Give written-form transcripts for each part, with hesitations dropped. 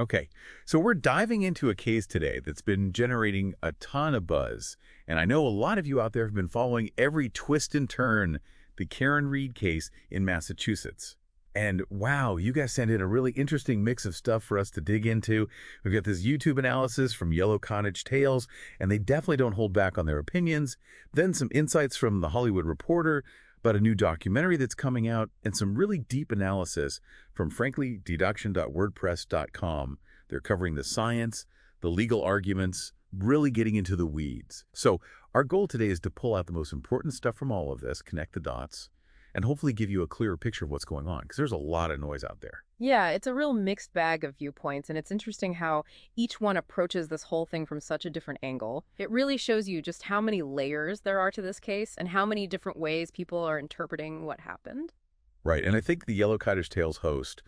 Okay, so we're diving into a case today that's been generating a ton of buzz, and I know a lot of you out there have been following every twist and turn, the Karen Reed case in Massachusetts. And wow, you guys sent in a really interesting mix of stuff for us to dig into. We've got this YouTube analysis from Yellow Cottage Tales, and they definitely don't hold back on their opinions. Then some insights from The Hollywood Reporter about a new documentary that's coming out, and some really deep analysis from franklydeduction.wordpress.com. They're covering the science, the legal arguments, really getting into the weeds. So our goal today is to pull out the most important stuff from all of this, connect the dots, and hopefully give you a clearer picture of what's going on, because there's a lot of noise out there. Yeah, it's a real mixed bag of viewpoints, and it's interesting how each one approaches this whole thing from such a different angle. It really shows you just how many layers there are to this case and how many different ways people are interpreting what happened. Right, and I think the Yellow Cottage Tales host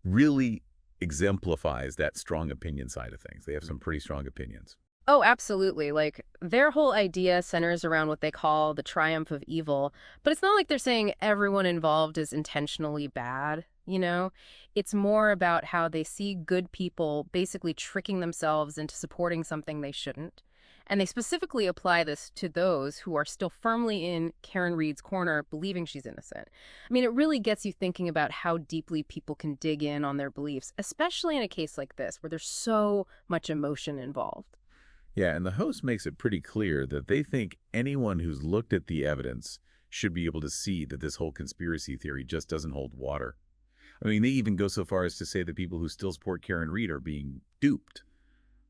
really exemplifies that strong opinion side of things. They have some pretty strong opinions. Oh, absolutely. Like, their whole idea centers around what they call the triumph of evil, but it's not like they're saying everyone involved is intentionally bad, you know? It's more about how they see good people basically tricking themselves into supporting something they shouldn't. And they specifically apply this to those who are still firmly in Karen Reed's corner, believing she's innocent. I mean, it really gets you thinking about how deeply people can dig in on their beliefs, especially in a case like this, where there's so much emotion involved. Yeah, and the host makes it pretty clear that they think anyone who's looked at the evidence should be able to see that this whole conspiracy theory just doesn't hold water. I mean, they even go so far as to say that people who still support Karen Reed are being duped.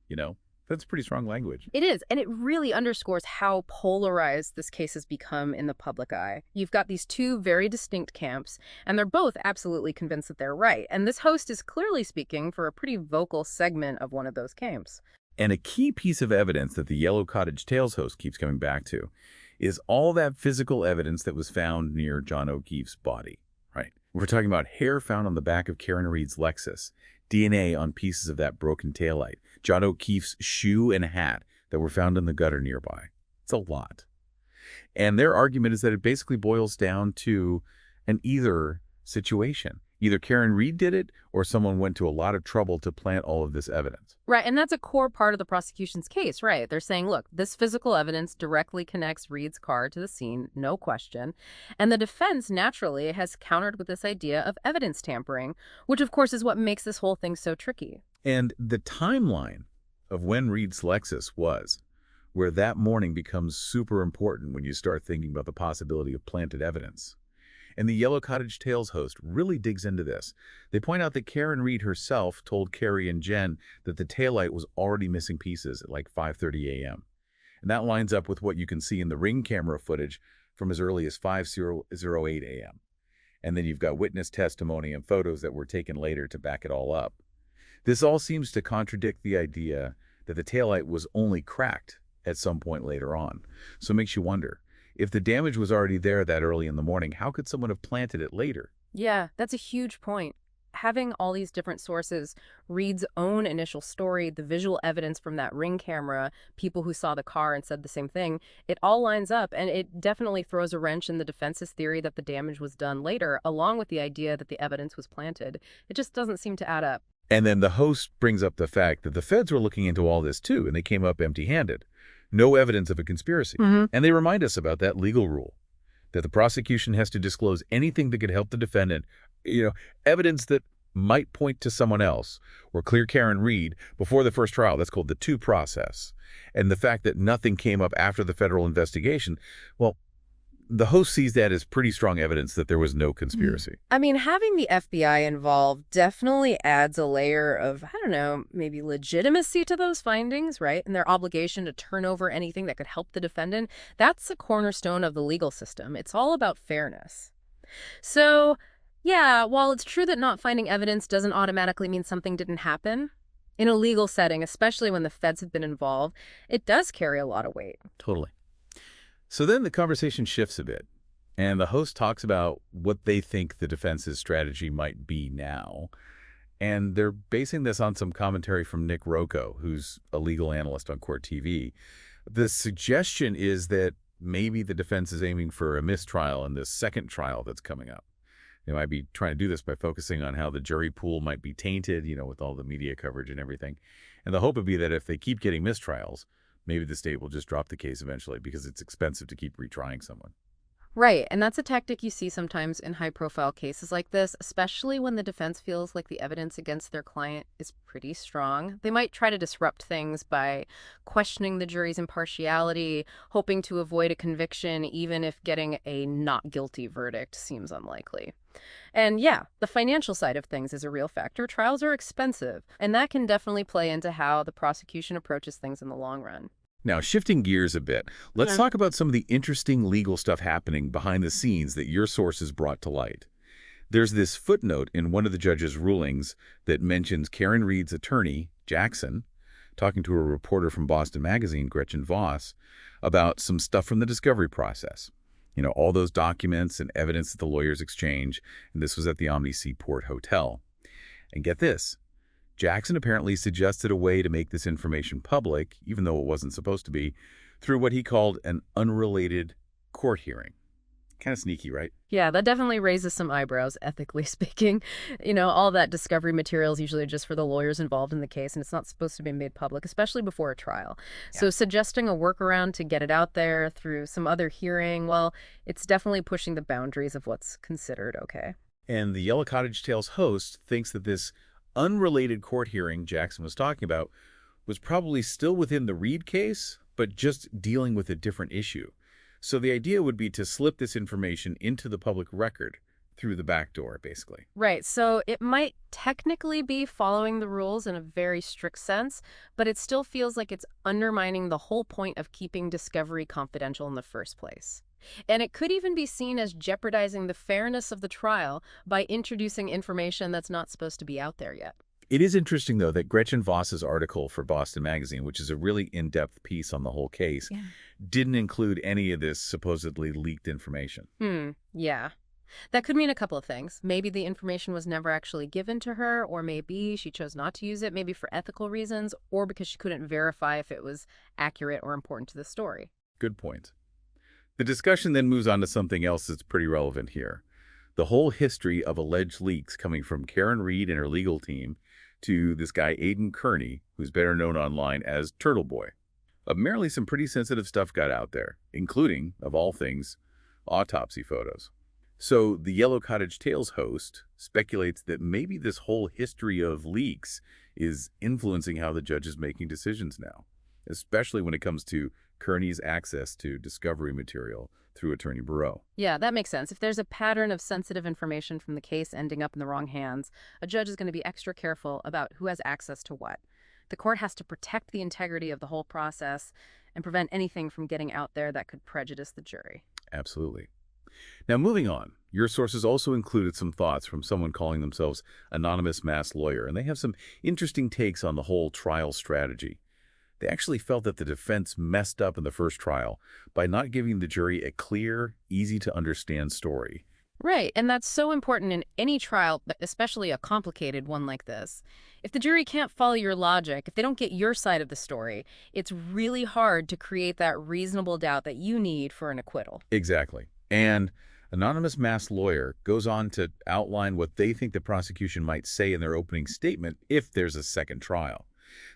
You know, that's pretty strong language. It is, and it really underscores how polarized this case has become in the public eye. You've got these two very distinct camps, and they're both absolutely convinced that they're right. And this host is clearly speaking for a pretty vocal segment of one of those camps. And a key piece of evidence that the Yellow Cottage Tales host keeps coming back to is all that physical evidence that was found near John O'Keefe's body, right? We're talking about hair found on the back of Karen Reed's Lexus, DNA on pieces of that broken taillight, John O'Keefe's shoe and hat that were found in the gutter nearby. It's a lot. And their argument is that it basically boils down to an either situation. Either Karen Reed did it, or someone went to a lot of trouble to plant all of this evidence. Right, and that's a core part of the prosecution's case, right? They're saying, look, this physical evidence directly connects Reed's car to the scene, no question. And the defense, naturally, has countered with this idea of evidence tampering, which, of course, is what makes this whole thing so tricky. And the timeline of when Reed's Lexus was, where that morning becomes super important when you start thinking about the possibility of planted evidence. And the Yellow Cottage Tales host really digs into this. They point out that Karen Reed herself told Carrie and Jen that the taillight was already missing pieces at like 5:30 a.m. And that lines up with what you can see in the Ring camera footage from as early as 5:08 a.m. And then you've got witness testimony and photos that were taken later to back it all up. This all seems to contradict the idea that the taillight was only cracked at some point later on. So it makes you wonder, if the damage was already there that early in the morning, how could someone have planted it later? Yeah, that's a huge point. Having all these different sources, Reed's own initial story, the visual evidence from that Ring camera, people who saw the car and said the same thing, it all lines up, and it definitely throws a wrench in the defense's theory that the damage was done later, along with the idea that the evidence was planted. It just doesn't seem to add up. And then the host brings up the fact that the feds were looking into all this too, and they came up empty-handed. No evidence of a conspiracy. And they remind us about that legal rule, that the prosecution has to disclose anything that could help the defendant, evidence that might point to someone else or clear Karen Reed before the first trial. That's called the two process. And the fact that nothing came up after the federal investigation, well, the host sees that as pretty strong evidence that there was no conspiracy. I mean, having the FBI involved definitely adds a layer of, I don't know, maybe legitimacy to those findings, right? And their obligation to turn over anything that could help the defendant. That's a cornerstone of the legal system. It's all about fairness. So, yeah, while it's true that not finding evidence doesn't automatically mean something didn't happen, in a legal setting, especially when the feds have been involved, it does carry a lot of weight. Totally. So then the conversation shifts a bit, and the host talks about what they think the defense's strategy might be now. And they're basing this on some commentary from Nick Rocco, who's a legal analyst on Court TV. The suggestion is that maybe the defense is aiming for a mistrial in this second trial that's coming up. They might be trying to do this by focusing on how the jury pool might be tainted, with all the media coverage and everything. And the hope would be that if they keep getting mistrials, maybe the state will just drop the case eventually because it's expensive to keep retrying someone. Right, and that's a tactic you see sometimes in high-profile cases like this, especially when the defense feels like the evidence against their client is pretty strong. They might try to disrupt things by questioning the jury's impartiality, hoping to avoid a conviction, even if getting a not guilty verdict seems unlikely. And yeah, the financial side of things is a real factor. Trials are expensive, and that can definitely play into how the prosecution approaches things in the long run. Now, shifting gears a bit, let's talk about some of the interesting legal stuff happening behind the scenes that your sources brought to light. There's this footnote in one of the judge's rulings that mentions Karen Reed's attorney, Jackson, talking to a reporter from Boston Magazine, Gretchen Voss, about some stuff from the discovery process. All those documents and evidence that the lawyers exchange, and this was at the Omni Seaport Hotel. And get this. Jackson apparently suggested a way to make this information public, even though it wasn't supposed to be, through what he called an unrelated court hearing. Kind of sneaky, right? Yeah, that definitely raises some eyebrows, ethically speaking. All that discovery material is usually just for the lawyers involved in the case, and it's not supposed to be made public, especially before a trial. So suggesting a workaround to get it out there through some other hearing, well, it's definitely pushing the boundaries of what's considered okay. And the Yellow Cottage Tales host thinks that this unrelated court hearing Jackson was talking about was probably still within the Reed case, but just dealing with a different issue. So the idea would be to slip this information into the public record through the back door, basically. Right, so it might technically be following the rules in a very strict sense, but it still feels like it's undermining the whole point of keeping discovery confidential in the first place. And it could even be seen as jeopardizing the fairness of the trial by introducing information that's not supposed to be out there yet. It is interesting, though, that Gretchen Voss's article for Boston Magazine, which is a really in-depth piece on the whole case, didn't include any of this supposedly leaked information. Yeah. That could mean a couple of things. Maybe the information was never actually given to her, or maybe she chose not to use it, maybe for ethical reasons, or because she couldn't verify if it was accurate or important to the story. Good point. The discussion then moves on to something else that's pretty relevant here. The whole history of alleged leaks coming from Karen Reed and her legal team to this guy Aidan Kearney, who's better known online as Turtle Boy. Apparently some pretty sensitive stuff got out there, including, of all things, autopsy photos. So the Yellow Cottage Tales host speculates that maybe this whole history of leaks is influencing how the judge is making decisions now, especially when it comes to Kearney's access to discovery material through Attorney Bureau. Yeah, that makes sense. If there's a pattern of sensitive information from the case ending up in the wrong hands, a judge is going to be extra careful about who has access to what. The court has to protect the integrity of the whole process and prevent anything from getting out there that could prejudice the jury. Absolutely. Now, moving on, your sources also included some thoughts from someone calling themselves Anonymous Mass Lawyer, and they have some interesting takes on the whole trial strategy. They actually felt that the defense messed up in the first trial by not giving the jury a clear, easy-to-understand story. Right, and that's so important in any trial, but especially a complicated one like this. If the jury can't follow your logic, if they don't get your side of the story, it's really hard to create that reasonable doubt that you need for an acquittal. Exactly. And Anonymous Mass Lawyer goes on to outline what they think the prosecution might say in their opening statement if there's a second trial.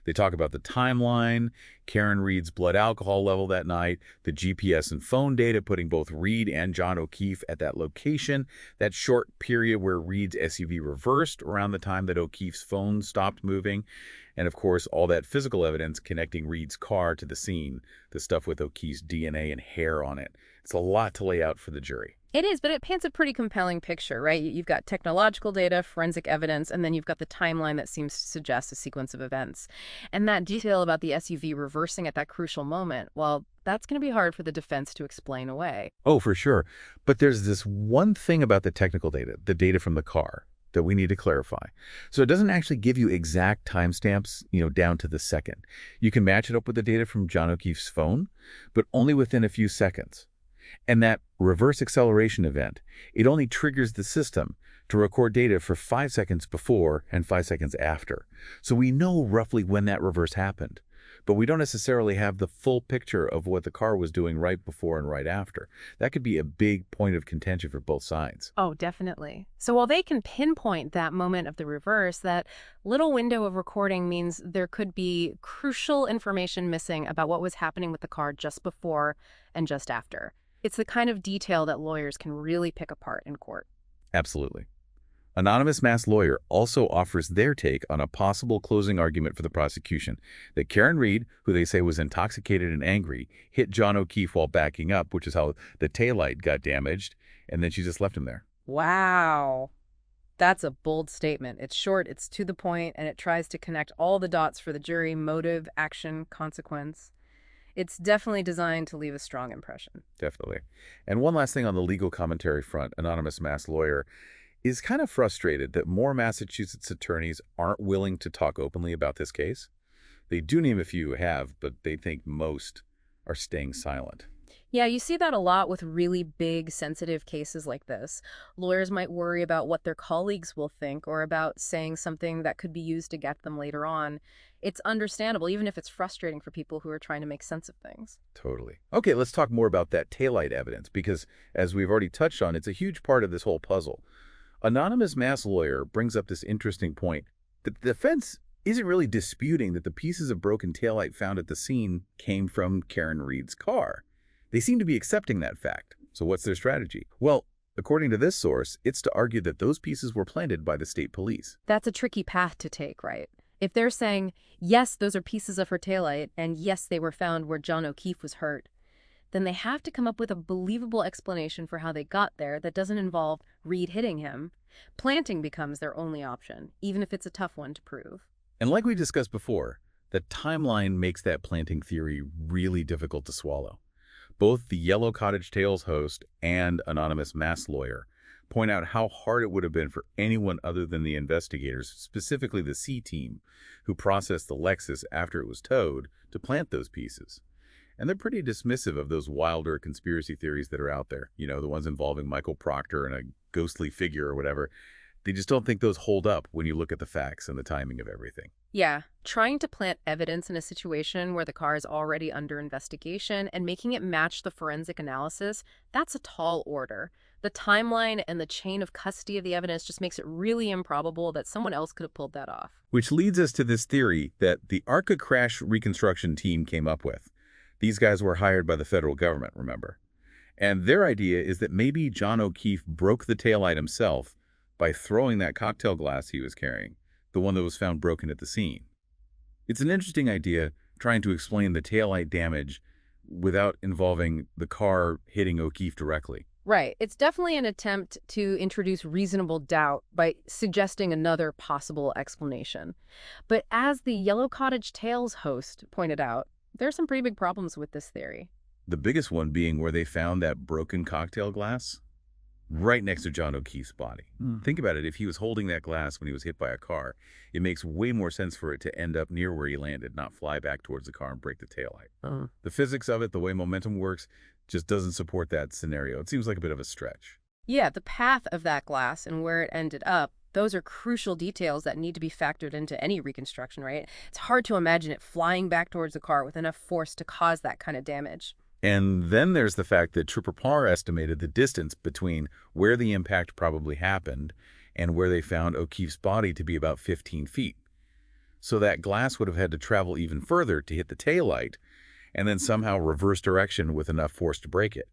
They talk about the timeline, Karen Reed's blood alcohol level that night, the GPS and phone data putting both Reed and John O'Keefe at that location, that short period where Reed's SUV reversed around the time that O'Keefe's phone stopped moving, and of course all that physical evidence connecting Reed's car to the scene, the stuff with O'Keefe's DNA and hair on it. It's a lot to lay out for the jury. It is, but it paints a pretty compelling picture, right? You've got technological data, forensic evidence, and then you've got the timeline that seems to suggest a sequence of events. And that detail about the SUV reversing at that crucial moment, well, that's going to be hard for the defense to explain away. Oh, for sure. But there's this one thing about the technical data, the data from the car, that we need to clarify. So it doesn't actually give you exact timestamps, down to the second. You can match it up with the data from John O'Keefe's phone, but only within a few seconds. And that reverse acceleration event, it only triggers the system to record data for 5 seconds before and 5 seconds after. So we know roughly when that reverse happened. but we don't necessarily have the full picture of what the car was doing right before and right after. That could be a big point of contention for both sides. Oh, definitely. So while they can pinpoint that moment of the reverse, that little window of recording means there could be crucial information missing about what was happening with the car just before and just after. It's the kind of detail that lawyers can really pick apart in court. Absolutely. Anonymous mass lawyer also offers their take on a possible closing argument for the prosecution that Karen Reed, who they say was intoxicated and angry, hit John O'Keefe while backing up, which is how the taillight got damaged, and then she just left him there. Wow. That's a bold statement. It's short, it's to the point, and it tries to connect all the dots for the jury: motive, action, consequence. It's definitely designed to leave a strong impression. Definitely. And one last thing on the legal commentary front, anonymous mass lawyer is kind of frustrated that more Massachusetts attorneys aren't willing to talk openly about this case. They do name a few who have, but they think most are staying silent. Yeah, you see that a lot with really big, sensitive cases like this. Lawyers might worry about what their colleagues will think or about saying something that could be used against them later on. It's understandable, even if it's frustrating for people who are trying to make sense of things. Totally. Okay, let's talk more about that taillight evidence because, as we've already touched on, it's a huge part of this whole puzzle. Anonymous mass lawyer brings up this interesting point. The defense isn't really disputing that the pieces of broken taillight found at the scene came from Karen Reed's car. They seem to be accepting that fact. So what's their strategy? Well, according to this source, it's to argue that those pieces were planted by the state police. That's a tricky path to take, right? If they're saying, yes, those are pieces of her taillight, and yes, they were found where John O'Keefe was hurt, then they have to come up with a believable explanation for how they got there that doesn't involve Reed hitting him. Planting becomes their only option, even if it's a tough one to prove. And like we discussed before, the timeline makes that planting theory really difficult to swallow. Both the Yellow Cottage Tales host and anonymous mass lawyer point out how hard it would have been for anyone other than the investigators, specifically the C team, who processed the Lexus after it was towed, to plant those pieces. And they're pretty dismissive of those wilder conspiracy theories that are out there, the ones involving Michael Proctor and a ghostly figure or whatever. They just don't think those hold up when you look at the facts and the timing of everything. Yeah, trying to plant evidence in a situation where the car is already under investigation and making it match the forensic analysis, that's a tall order. The timeline and the chain of custody of the evidence just makes it really improbable that someone else could have pulled that off. Which leads us to this theory that the ARCA crash reconstruction team came up with. These guys were hired by the federal government, remember? And their idea is that maybe John O'Keefe broke the taillight himself by throwing that cocktail glass he was carrying, the one that was found broken at the scene. It's an interesting idea trying to explain the taillight damage without involving the car hitting O'Keefe directly. Right. It's definitely an attempt to introduce reasonable doubt by suggesting another possible explanation. But as the Yellow Cottage Tales host pointed out, there's some pretty big problems with this theory. The biggest one being where they found that broken cocktail glass right next to John O'Keefe's body. Think about it. If he was holding that glass when he was hit by a car, it makes way more sense for it to end up near where he landed, not fly back towards the car and break the taillight. The physics of it, the way momentum works, just doesn't support that scenario. It seems like a bit of a stretch. Yeah, the path of that glass and where it ended up, those are crucial details that need to be factored into any reconstruction, right? It's hard to imagine it flying back towards the car with enough force to cause that kind of damage. And then there's the fact that Trooper Parr estimated the distance between where the impact probably happened and where they found O'Keefe's body to be about 15 feet. So that glass would have had to travel even further to hit the taillight and then somehow reverse direction with enough force to break it.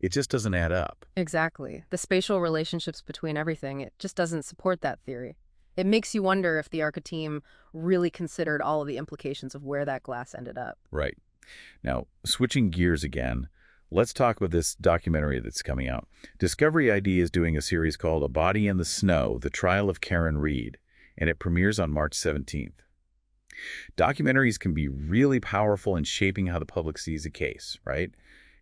It just doesn't add up. Exactly. The spatial relationships between everything, it just doesn't support that theory. It makes you wonder if the ARCA team really considered all of the implications of where that glass ended up. Right. Now, switching gears again, let's talk about this documentary that's coming out. Discovery ID is doing a series called A Body in the Snow, The Trial of Karen Reed, and it premieres on March 17th. Documentaries can be really powerful in shaping how the public sees a case, right?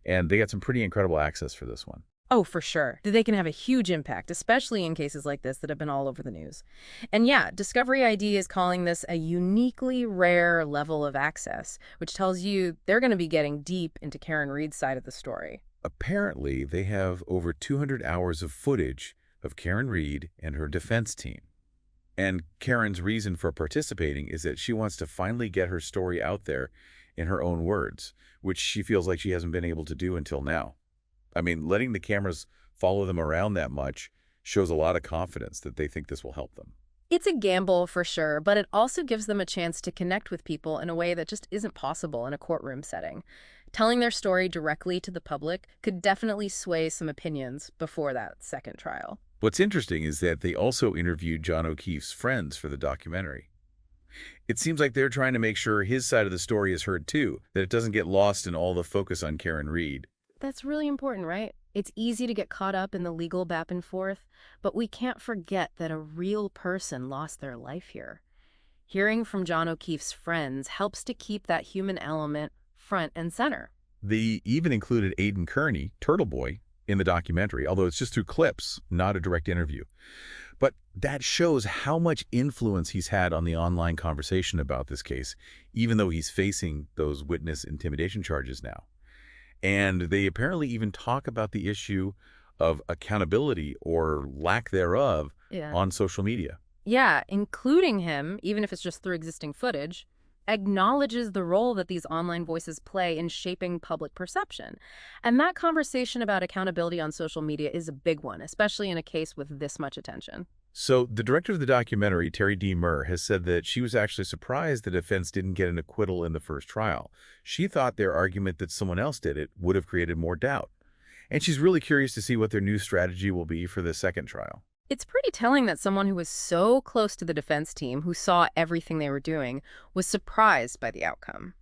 And they got some pretty incredible access for this one. Oh, for sure. They can have a huge impact, especially in cases like this that have been all over the news. And yeah, Discovery ID is calling this a uniquely rare level of access, which tells you they're going to be getting deep into Karen Reed's side of the story. Apparently, they have over 200 hours of footage of Karen Reed and her defense team. And Karen's reason for participating is that she wants to finally get her story out there in her own words, which she feels like she hasn't been able to do until now. I mean, letting the cameras follow them around that much shows a lot of confidence that they think this will help them. It's a gamble for sure, but it also gives them a chance to connect with people in a way that just isn't possible in a courtroom setting. Telling their story directly to the public could definitely sway some opinions before that second trial. What's interesting is that they also interviewed John O'Keefe's friends for the documentary. It seems like they're trying to make sure his side of the story is heard too, that it doesn't get lost in all the focus on Karen Reed. That's really important, right? It's easy to get caught up in the legal back and forth, but we can't forget that a real person lost their life here. Hearing from John O'Keefe's friends helps to keep that human element front and center. They even included Aidan Kearney, Turtle Boy, in the documentary, although it's just through clips, not a direct interview. But that shows how much influence he's had on the online conversation about this case, even though he's facing those witness intimidation charges now. And they apparently even talk about the issue of accountability or lack thereof Yeah. on social media. Yeah, including him, even if it's just through existing footage, acknowledges the role that these online voices play in shaping public perception. And that conversation about accountability on social media is a big one, especially in a case with this much attention. So the director of the documentary, Terry D. Murr, has said that she was actually surprised the defense didn't get an acquittal in the first trial. She thought their argument that someone else did it would have created more doubt. And she's really curious to see what their new strategy will be for the second trial. It's pretty telling that someone who was so close to the defense team, who saw everything they were doing, was surprised by the outcome.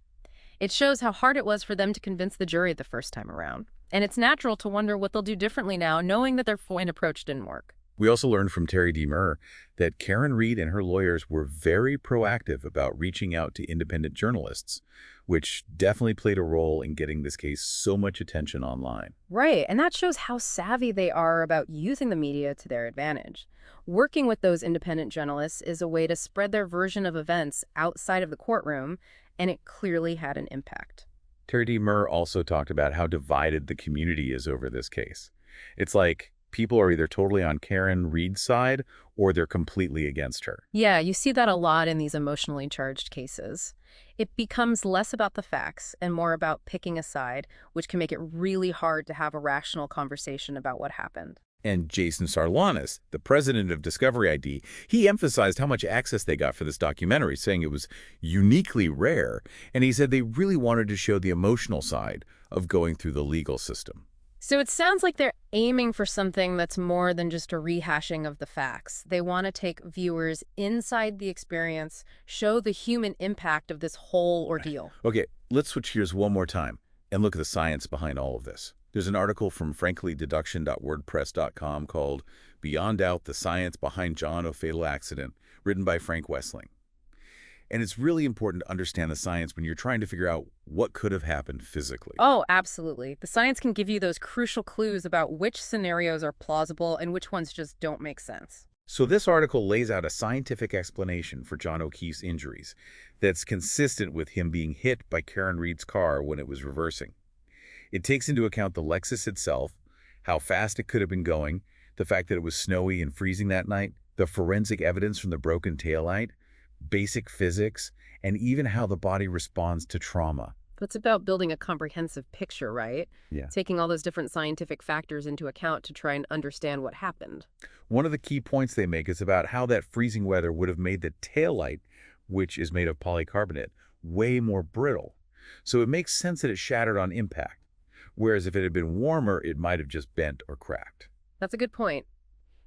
It shows how hard it was for them to convince the jury the first time around. And it's natural to wonder what they'll do differently now, knowing that their FOIN approach didn't work. We also learned from Terry D. Murr that Karen Reed and her lawyers were very proactive about reaching out to independent journalists, which definitely played a role in getting this case so much attention online. Right, and that shows how savvy they are about using the media to their advantage. Working with those independent journalists is a way to spread their version of events outside of the courtroom, and it clearly had an impact. Terry D. Murr also talked about how divided the community is over this case. It's like people are either totally on Karen Reed's side or they're completely against her. Yeah, you see that a lot in these emotionally charged cases. It becomes less about the facts and more about picking a side, which can make it really hard to have a rational conversation about what happened. And Jason Sarlanis, the president of Discovery ID, he emphasized how much access they got for this documentary, saying it was uniquely rare. And he said they really wanted to show the emotional side of going through the legal system. So it sounds like they're aiming for something that's more than just a rehashing of the facts. They want to take viewers inside the experience, show the human impact of this whole ordeal. Okay, let's switch gears one more time and look at the science behind all of this. There's an article from franklydeduction.wordpress.com called Beyond Doubt, the Science Behind John O. Fatal Accident, written by Frank Wessling. And it's really important to understand the science when you're trying to figure out what could have happened physically. Oh, absolutely. The science can give you those crucial clues about which scenarios are plausible and which ones just don't make sense. So this article lays out a scientific explanation for John O'Keefe's injuries that's consistent with him being hit by Karen Reed's car when it was reversing. It takes into account the Lexus itself, how fast it could have been going, the fact that it was snowy and freezing that night, the forensic evidence from the broken taillight, basic physics, and even how the body responds to trauma. It's about building a comprehensive picture, right? Yeah. Taking all those different scientific factors into account to try and understand what happened. One of the key points they make is about how that freezing weather would have made the taillight, which is made of polycarbonate, way more brittle. So it makes sense that it shattered on impact, whereas if it had been warmer, it might have just bent or cracked. That's a good point.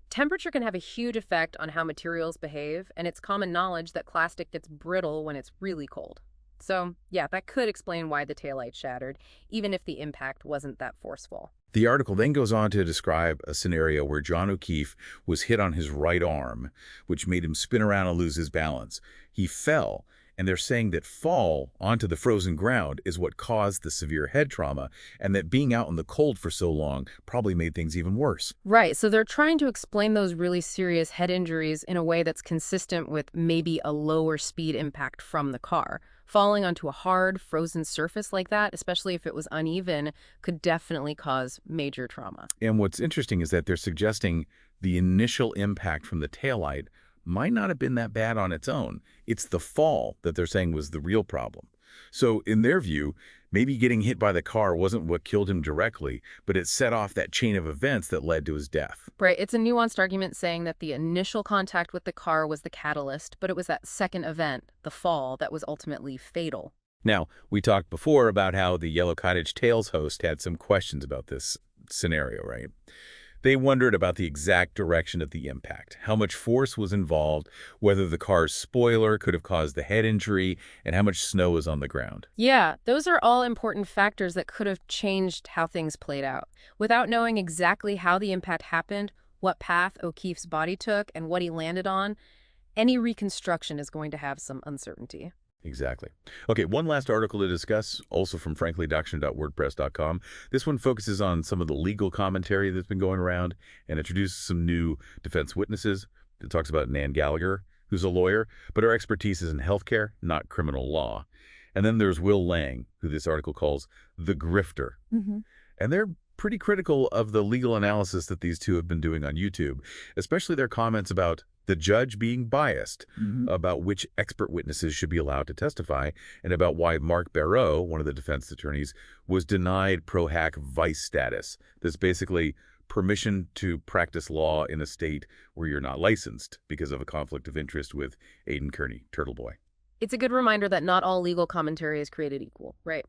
Temperature can have a huge effect on how materials behave, and it's common knowledge that plastic gets brittle when it's really cold. So, yeah, that could explain why the taillight shattered, even if the impact wasn't that forceful. The article then goes on to describe a scenario where John O'Keefe was hit on his right arm, which made him spin around and lose his balance. He fell, and they're saying that fall onto the frozen ground is what caused the severe head trauma, and that being out in the cold for so long probably made things even worse. Right, so they're trying to explain those really serious head injuries in a way that's consistent with maybe a lower speed impact from the car. Falling onto a hard, frozen surface like that, especially if it was uneven, could definitely cause major trauma. And what's interesting is that they're suggesting the initial impact from the taillight might not have been that bad on its own. It's the fall that they're saying was the real problem. So in their view, maybe getting hit by the car wasn't what killed him directly, but it set off that chain of events that led to his death. Right, it's a nuanced argument saying that the initial contact with the car was the catalyst, but it was that second event, the fall, that was ultimately fatal. Now, we talked before about how the Yellow Cottage Tales host had some questions about this scenario, right? They wondered about the exact direction of the impact, how much force was involved, whether the car's spoiler could have caused the head injury, and how much snow was on the ground. Yeah, those are all important factors that could have changed how things played out. Without knowing exactly how the impact happened, what path O'Keefe's body took, and what he landed on, any reconstruction is going to have some uncertainty. Exactly. Okay, one last article to discuss, also from franklydoction.wordpress.com. This one focuses on some of the legal commentary that's been going around and introduces some new defense witnesses. It talks about Nan Gallagher, who's a lawyer, but her expertise is in healthcare, not criminal law. And then there's Will Lang, who this article calls the grifter. And they're pretty critical of the legal analysis that these two have been doing on YouTube, especially their comments about the judge being biased, about which expert witnesses should be allowed to testify, and about why Mark Barreau, one of the defense attorneys, was denied pro-hack vice status. That's basically permission to practice law in a state where you're not licensed because of a conflict of interest with Aidan Kearney, Turtle Boy. It's a good reminder that not all legal commentary is created equal, right?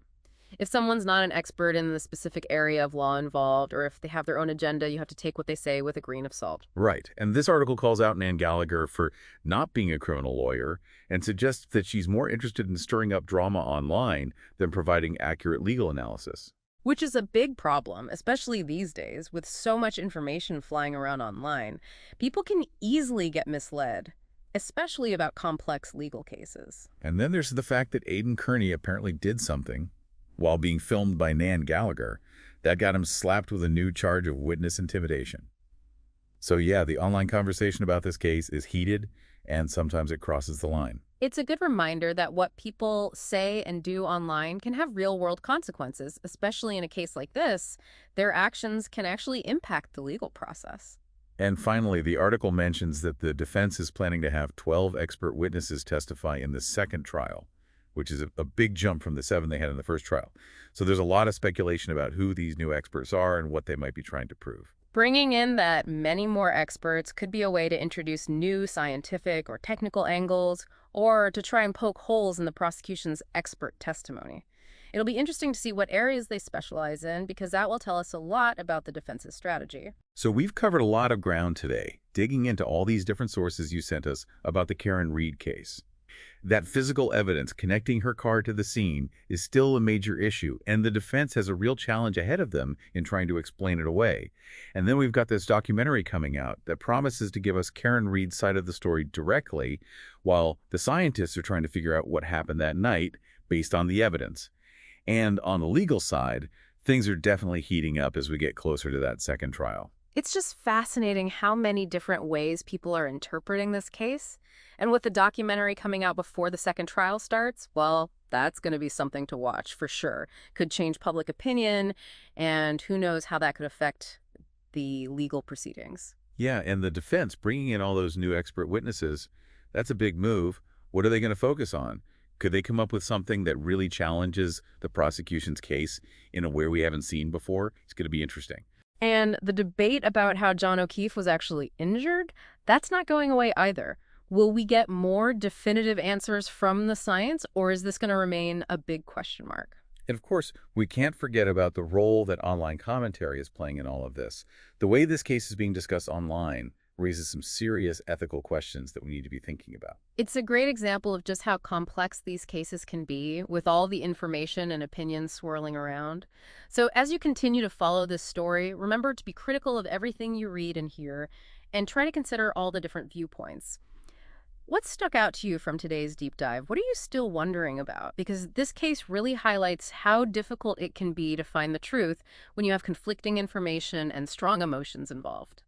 If someone's not an expert in the specific area of law involved, or if they have their own agenda, you have to take what they say with a grain of salt. Right. And this article calls out Nan Gallagher for not being a criminal lawyer and suggests that she's more interested in stirring up drama online than providing accurate legal analysis. Which is a big problem, especially these days, with so much information flying around online. People can easily get misled, especially about complex legal cases. And then there's the fact that Aidan Kearney apparently did something while being filmed by Nan Gallagher that got him slapped with a new charge of witness intimidation. So yeah, the online conversation about this case is heated, and sometimes it crosses the line. It's a good reminder that what people say and do online can have real-world consequences, especially in a case like this. Their actions can actually impact the legal process. And finally, the article mentions that the defense is planning to have 12 expert witnesses testify in the second trial, which is a big jump from the 7 they had in the first trial. So there's a lot of speculation about who these new experts are and what they might be trying to prove. Bringing in that many more experts could be a way to introduce new scientific or technical angles, or to try and poke holes in the prosecution's expert testimony. It'll be interesting to see what areas they specialize in, because that will tell us a lot about the defense's strategy. So we've covered a lot of ground today, digging into all these different sources you sent us about the Karen Reed case. That physical evidence connecting her car to the scene is still a major issue, and the defense has a real challenge ahead of them in trying to explain it away. And then we've got this documentary coming out that promises to give us Karen Reed's side of the story directly, while the scientists are trying to figure out what happened that night based on the evidence. And on the legal side, things are definitely heating up as we get closer to that second trial. It's just fascinating how many different ways people are interpreting this case. And with the documentary coming out before the second trial starts, well, that's going to be something to watch for sure. Could change public opinion, and who knows how that could affect the legal proceedings. Yeah, and the defense bringing in all those new expert witnesses, that's a big move. What are they going to focus on? Could they come up with something that really challenges the prosecution's case in a way we haven't seen before? It's going to be interesting. And the debate about how John O'Keefe was actually injured, that's not going away either. Will we get more definitive answers from the science, or is this going to remain a big question mark? And of course, we can't forget about the role that online commentary is playing in all of this. The way this case is being discussed online raises some serious ethical questions that we need to be thinking about. It's a great example of just how complex these cases can be, with all the information and opinions swirling around. So as you continue to follow this story, remember to be critical of everything you read and hear, and try to consider all the different viewpoints. What stuck out to you from today's deep dive? What are you still wondering about? Because this case really highlights how difficult it can be to find the truth when you have conflicting information and strong emotions involved.